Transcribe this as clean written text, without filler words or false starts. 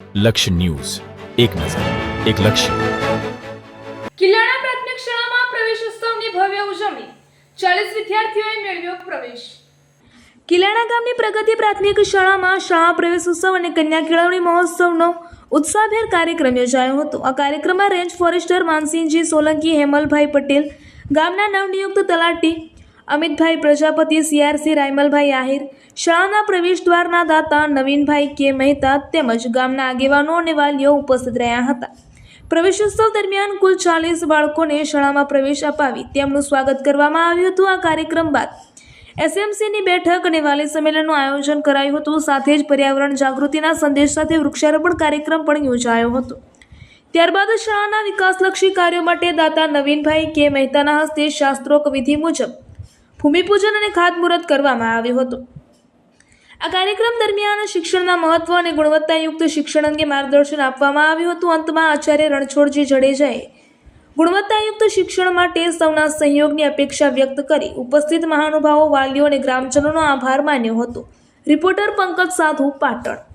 લક્ષ્ય ન્યૂઝ, એક નજર, એક લક્ષ્ય. કિલ્લાણા પ્રાથમિક શાળામાં પ્રવેશોત્સવની ભવ્ય ઉજવણી, 40 વિદ્યાર્થીઓએ મેળવ્યો પ્રવેશ. કિલ્લાણા ગામની પ્રગતિ પ્રાથમિક શાળામાં શાળા પ્રવેશોત્સવ અને કન્યા કેળવણી મહોત્સવનો ઉત્સાહભેર કાર્યક્રમ યોજાયો હતો. આ કાર્યક્રમમાં રેન્જ ફોરેસ્ટર માનસિંહજી સોલંકી, હેમલભાઈ પટેલ, ગામના નવનિયુક્ત તલાટી અમિતભાઈ પ્રજાપતિ, સીઆરસી રાયમલભાઈ આહિર, શાળાના પ્રવેશદ્વારના દાતા નવીનભાઈ કે મહેતા તેમજ ગામના આગેવાનો અને વાલીઓ ઉપસ્થિત રહ્યા હતા. પ્રવેશોત્સવ દરમિયાન કુલ 40 બાળકોને શાળામાં પ્રવેશ અપાવી તેમનું સ્વાગત કરવામાં આવ્યું હતું. આ કાર્યક્રમ બાદ એસએમસીની બેઠક અને વાલી સંમેલનનું આયોજન કરાયું હતું. સાથે જ પર્યાવરણ જાગૃતિના સંદેશ સાથે વૃક્ષારોપણ કાર્યક્રમ પણ યોજાયો હતો. ત્યારબાદ શાળાના વિકાસલક્ષી કાર્યો માટે દાતા નવીનભાઈ કે મહેતાના હસ્તે શાસ્ત્રોક્ત વિધિ મુજબ ભૂમિપૂજન અને ખાતમુહૂર્ત કરવામાં આવ્યું હતું. આ કાર્યક્રમ દરમિયાન શિક્ષણના મહત્વ અને ગુણવત્તાયુક્ત શિક્ષણ અંગે માર્ગદર્શન આપવામાં આવ્યું હતું. અંતમાં આચાર્ય રણછોડજી જડેજાએ ગુણવત્તાયુક્ત શિક્ષણ માટે સૌના સહયોગની અપેક્ષા વ્યક્ત કરી ઉપસ્થિત મહાનુભાવો, વાલીઓ અને ગ્રામજનોનો આભાર માન્યો હતો. રિપોર્ટર પંકજ સાધુ, પાટણ.